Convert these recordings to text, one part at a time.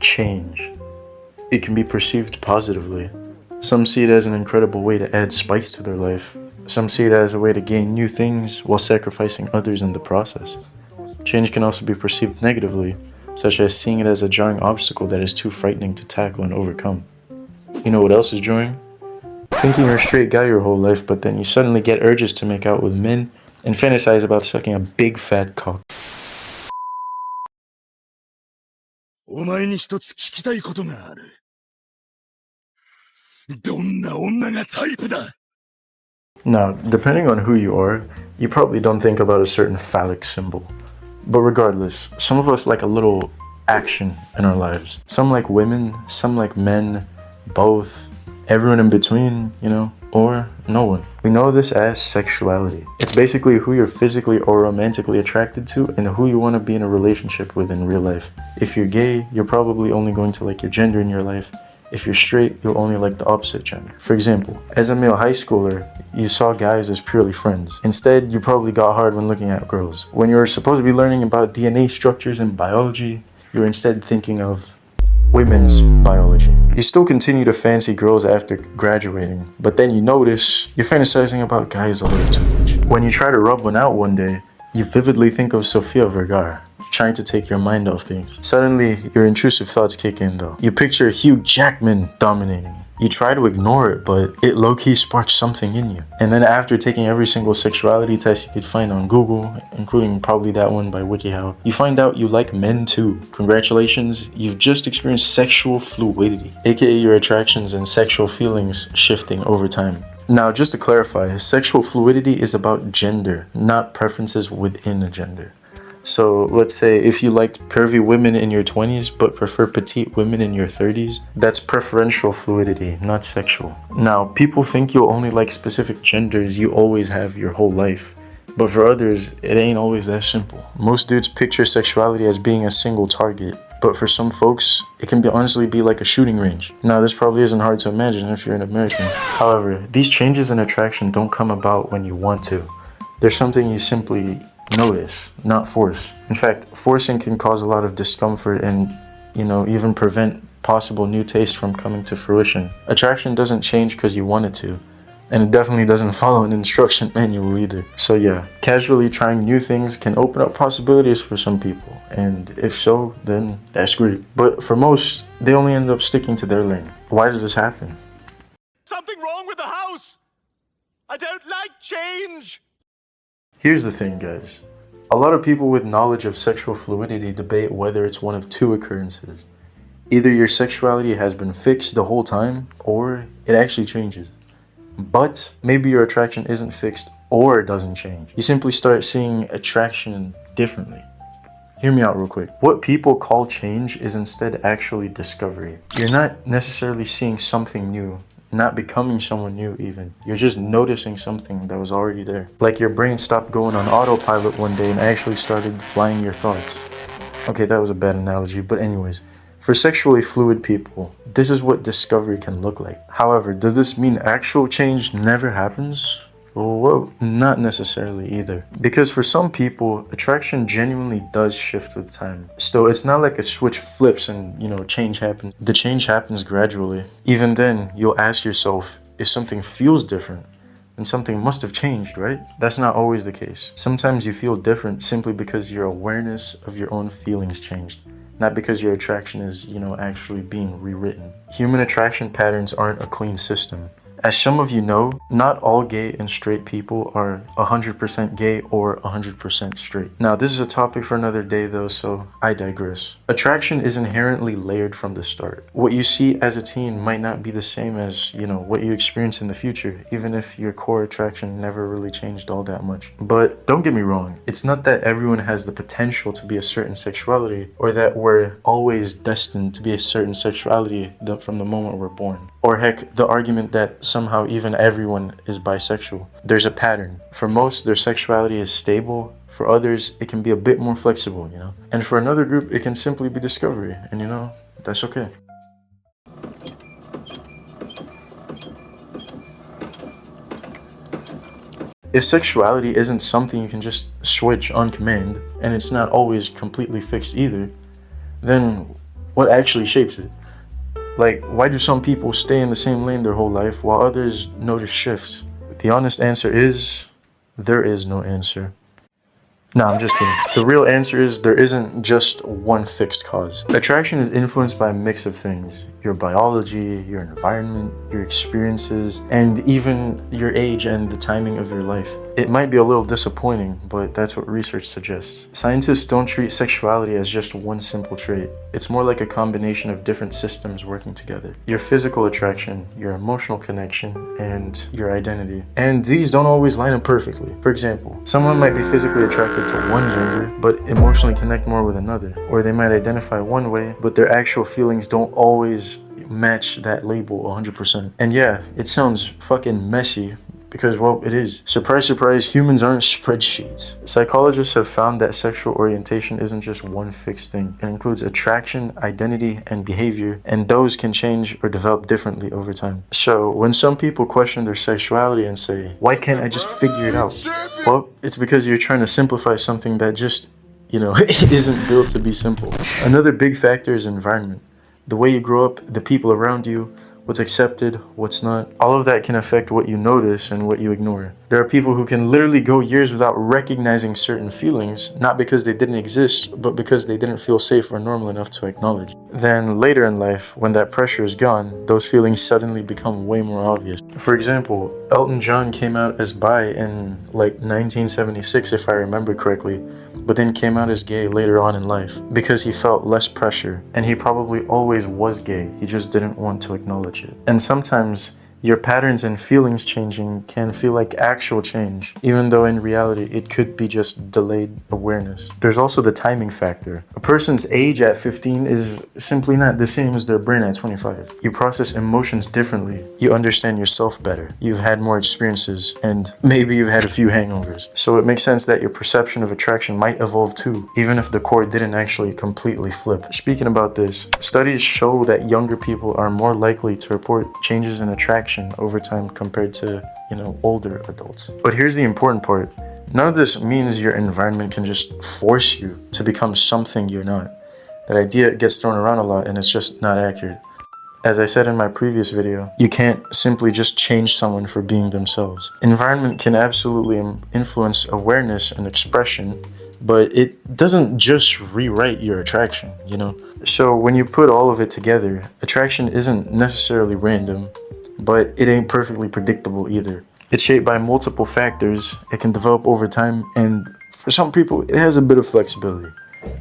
change. It can be perceived positively. Some see it as an incredible way to add spice to their life. Some see it as a way to gain new things while sacrificing others in the process. Change can also be perceived negatively, such as seeing it as a jarring obstacle that is too frightening to tackle and overcome. You know what else is jarring? Thinking you're a straight guy your whole life, but then you suddenly get urges to make out with men and fantasize about sucking a big fat cock. お前に一つ聞きたいことがある。どんな女がタイプだ? Now, depending on who you are, you probably don't think about a certain phallic symbol. But regardless, some of us like a little action in our lives. Some like women, some like men, both, everyone in between, or no one. We know this as sexuality. It's basically who you're physically or romantically attracted to and who you want to be in a relationship with in real life. If you're gay, you're probably only going to like your gender in your life. If you're straight, you'll only like the opposite gender. For example, as a male high schooler, you saw guys as purely friends. Instead, you probably got hard when looking at girls. When you were supposed to be learning about DNA structures and biology, you were instead thinking of women's biology. You still continue to fancy girls after graduating, but then you notice you're fantasizing about guys a little too much. When you try to rub one out one day, you vividly think of Sofia Vergara, trying to take your mind off things. Suddenly, your intrusive thoughts kick in though. You picture Hugh Jackman dominating. You try to ignore it, but it low-key sparks something in you. And then after taking every single sexuality test you could find on Google, including probably that one by WikiHow, you find out you like men too. Congratulations, you've just experienced sexual fluidity, aka your attractions and sexual feelings shifting over time. Now, just to clarify, sexual fluidity is about gender, not preferences within a gender. So let's say if you liked curvy women in your 20s but prefer petite women in your 30s, that's preferential fluidity, not sexual. Now, people think you'll only like specific genders you always have your whole life. But for others, it ain't always that simple. Most dudes picture sexuality as being a single target, but for some folks, it can honestly be like a shooting range. Now, this probably isn't hard to imagine if you're an American. However, these changes in attraction don't come about when you want to. They're something you simply notice, not force. In fact, forcing can cause a lot of discomfort and, even prevent possible new tastes from coming to fruition. Attraction doesn't change because you want it to, and it definitely doesn't follow an instruction manual either. So yeah, casually trying new things can open up possibilities for some people, and if so, then that's great. But for most, they only end up sticking to their lane. Why does this happen? Something wrong with the house! I don't like change! Here's the thing, guys. A lot of people with knowledge of sexual fluidity debate whether it's one of two occurrences. Either your sexuality has been fixed the whole time, or it actually changes. But maybe your attraction isn't fixed or it doesn't change. You simply start seeing attraction differently. Hear me out real quick. What people call change is instead actually discovery. You're not necessarily seeing something new, not becoming someone new even. You're just noticing something that was already there. Like your brain stopped going on autopilot one day and actually started flying your thoughts. Okay, that was a bad analogy, but anyways. For sexually fluid people, this is what discovery can look like. However, does this mean actual change never happens? Well, not necessarily either. Because for some people, attraction genuinely does shift with time. So it's not like a switch flips and, change happens. The change happens gradually. Even then, you'll ask yourself, if something feels different, then something must have changed, right? That's not always the case. Sometimes you feel different simply because your awareness of your own feelings changed. Not because your attraction is, actually being rewritten. Human attraction patterns aren't a clean system. As some of you know, not all gay and straight people are 100% gay or 100% straight. Now, this is a topic for another day though, so I digress. Attraction is inherently layered from the start. What you see as a teen might not be the same as, what you experience in the future, even if your core attraction never really changed all that much. But don't get me wrong, it's not that everyone has the potential to be a certain sexuality, or that we're always destined to be a certain sexuality from the moment we're born. Or heck, the argument that somehow even everyone is bisexual. There's a pattern. For most, their sexuality is stable. For others, it can be a bit more flexible, And for another group, it can simply be discovery. And that's okay. If sexuality isn't something you can just switch on command, and it's not always completely fixed either, then What actually shapes it? Like, why do some people stay in the same lane their whole life while others notice shifts? The honest answer is, there is no answer. No, I'm just kidding. The real answer is there isn't just one fixed cause. Attraction is influenced by a mix of things. Your biology, your environment, your experiences, and even your age and the timing of your life. It might be a little disappointing, but that's what research suggests. Scientists don't treat sexuality as just one simple trait. It's more like a combination of different systems working together. Your physical attraction, your emotional connection, and your identity. And these don't always line up perfectly. For example, someone might be physically attracted to one gender, but emotionally connect more with another. Or they might identify one way, but their actual feelings don't always match that label 100%. And yeah, it sounds fucking messy, because, well, it is. Surprise, surprise, humans aren't spreadsheets. Psychologists have found that sexual orientation isn't just one fixed thing. It includes attraction, identity, and behavior, and those can change or develop differently over time. So, when some people question their sexuality and say, why can't I just figure it out? Well, it's because you're trying to simplify something that just, it isn't built to be simple. Another big factor is environment. The way you grow up, the people around you, what's accepted, what's not. All of that can affect what you notice and what you ignore. There are people who can literally go years without recognizing certain feelings, not because they didn't exist, but because they didn't feel safe or normal enough to acknowledge. Then later in life, when that pressure is gone, those feelings suddenly become way more obvious. For example, Elton John came out as bi in 1976, if I remember correctly, but then came out as gay later on in life because he felt less pressure, and he probably always was gay, he just didn't want to acknowledge it. And sometimes your patterns and feelings changing can feel like actual change, even though in reality it could be just delayed awareness. There's also the timing factor. A person's age at 15 is simply not the same as their brain at 25. You process emotions differently. You understand yourself better. You've had more experiences, and maybe you've had a few hangovers. So it makes sense that your perception of attraction might evolve too, even if the core didn't actually completely flip. Speaking about this, studies show that younger people are more likely to report changes in attraction over time compared to, older adults. But here's the important part. None of this means your environment can just force you to become something you're not. That idea gets thrown around a lot, and it's just not accurate. As I said in my previous video, you can't simply just change someone for being themselves. Environment can absolutely influence awareness and expression, but it doesn't just rewrite your attraction, So when you put all of it together, attraction isn't necessarily random, but it ain't perfectly predictable either. It's shaped by multiple factors, it can develop over time, and for some people, it has a bit of flexibility.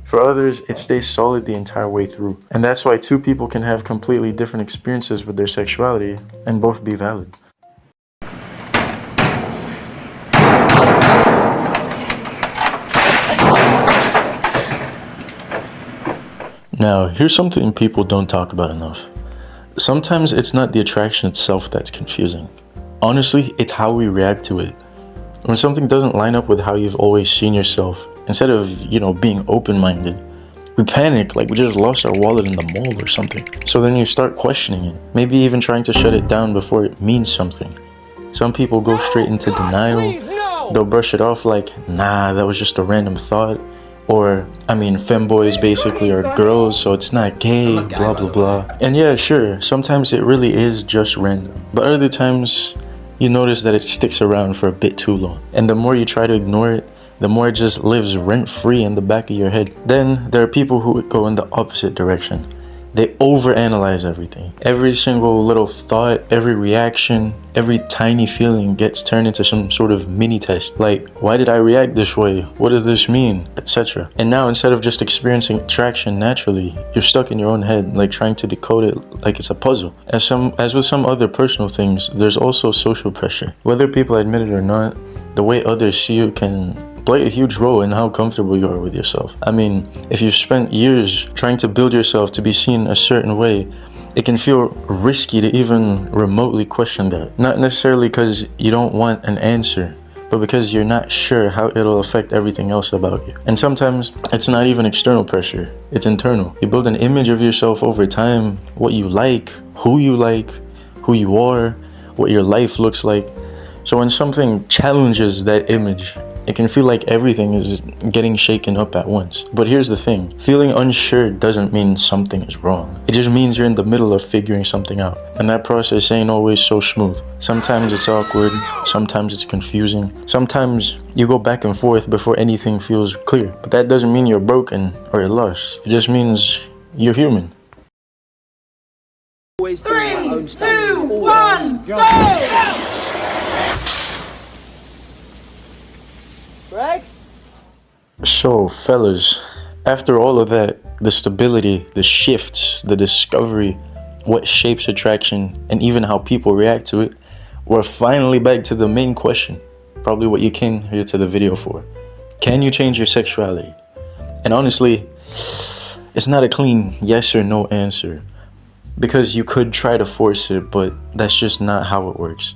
For others, it stays solid the entire way through. And that's why two people can have completely different experiences with their sexuality and both be valid. Now, here's something people don't talk about enough. Sometimes it's not the attraction itself that's confusing. Honestly, it's how we react to it. When something doesn't line up with how you've always seen yourself, instead of, being open-minded, we panic like we just lost our wallet in the mall or something. So then you start questioning it, maybe even trying to shut it down before it means something. Some people go straight into denial. They'll brush it off like, nah, that was just a random thought. Or, femboys basically are girls, so it's not gay, blah blah blah. And yeah, sure, sometimes it really is just random. But other times, you notice that it sticks around for a bit too long. And the more you try to ignore it, the more it just lives rent-free in the back of your head. Then there are people who go in the opposite direction. They overanalyze everything. Every single little thought, every reaction, every tiny feeling gets turned into some sort of mini test. Like, why did I react this way? What does this mean? Etc. And now instead of just experiencing attraction naturally, you're stuck in your own head, like trying to decode it like it's a puzzle. As with some other personal things, there's also social pressure. Whether people admit it or not, the way others see you can play a huge role in how comfortable you are with yourself. If you've spent years trying to build yourself to be seen a certain way, it can feel risky to even remotely question that. Not necessarily because you don't want an answer, but because you're not sure how it'll affect everything else about you. And sometimes it's not even external pressure, it's internal. You build an image of yourself over time, what you like, who you are, what your life looks like. So when something challenges that image, It can feel like everything is getting shaken up at once. But here's the thing, feeling unsure doesn't mean something is wrong. It just means you're in the middle of figuring something out. And that process ain't always so smooth. Sometimes it's awkward, sometimes it's confusing, sometimes you go back and forth before anything feels clear. But that doesn't mean you're broken or you're lost. It just means you're human. 3, 2, 1, go! Greg? So, fellas, after all of that, the stability, the shifts, the discovery, what shapes attraction, and even how people react to it, we're finally back to the main question. Probably what you came here to the video for. Can you change your sexuality? And honestly, it's not a clean yes or no answer. Because you could try to force it, but that's just not how it works.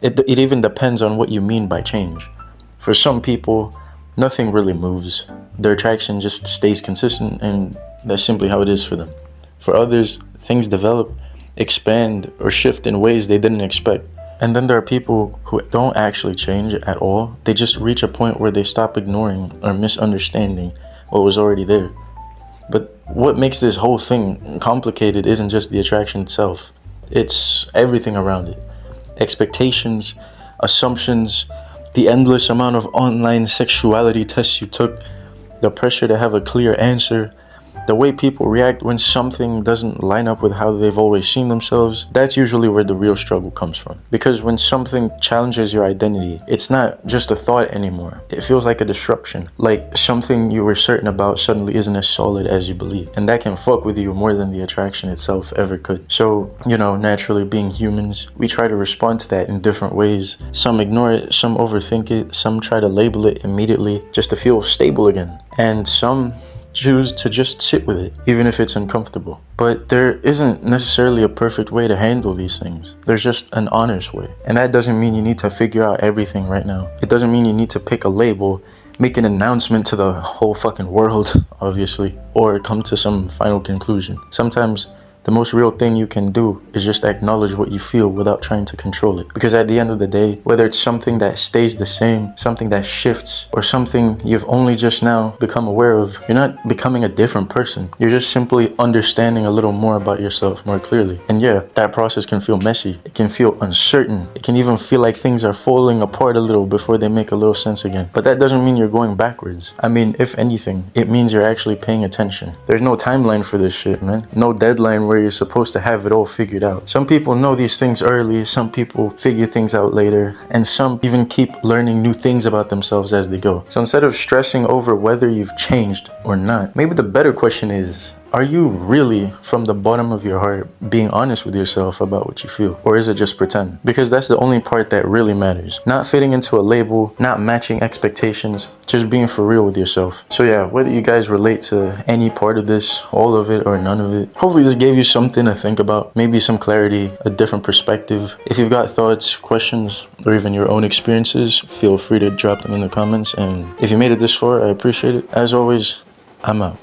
It even depends on what you mean by change. For some people, nothing really moves. Their attraction just stays consistent, and that's simply how it is for them. For others, things develop, expand, or shift in ways they didn't expect. And then there are people who don't actually change at all. They just reach a point where they stop ignoring or misunderstanding what was already there. But what makes this whole thing complicated isn't just the attraction itself. It's everything around it. Expectations, assumptions, the endless amount of online sexuality tests you took, the pressure to have a clear answer, the way people react when something doesn't line up with how they've always seen themselves. That's usually where the real struggle comes from. Because when something challenges your identity, it's not just a thought anymore. It feels like a disruption. Like something you were certain about suddenly isn't as solid as you believe. And that can fuck with you more than the attraction itself ever could. So, naturally being humans, we try to respond to that in different ways. Some ignore it, some overthink it, some try to label it immediately just to feel stable again. And some choose to just sit with it, even if it's uncomfortable. But there isn't necessarily a perfect way to handle these things. There's just an honest way. And that doesn't mean you need to figure out everything right now. It doesn't mean you need to pick a label, make an announcement to the whole fucking world, obviously, or come to some final conclusion. Sometimes the most real thing you can do is just acknowledge what you feel without trying to control it. Because at the end of the day, whether it's something that stays the same, something that shifts, or something you've only just now become aware of, you're not becoming a different person. You're just simply understanding a little more about yourself more clearly. And yeah, that process can feel messy. It can feel uncertain. It can even feel like things are falling apart a little before they make a little sense again. But that doesn't mean you're going backwards. I mean, if anything, it means you're actually paying attention. There's no timeline for this shit, man. No deadline where you're supposed to have it all figured out. Some people know these things early, some people figure things out later, and some even keep learning new things about themselves as they go. So instead of stressing over whether you've changed or not, maybe the better question is, are you really, from the bottom of your heart, being honest with yourself about what you feel? Or is it just pretend? Because that's the only part that really matters. Not fitting into a label, not matching expectations, just being for real with yourself. So yeah, whether you guys relate to any part of this, all of it or none of it, hopefully this gave you something to think about, maybe some clarity, a different perspective. If you've got thoughts, questions, or even your own experiences, feel free to drop them in the comments. And if you made it this far, I appreciate it. As always, I'm out.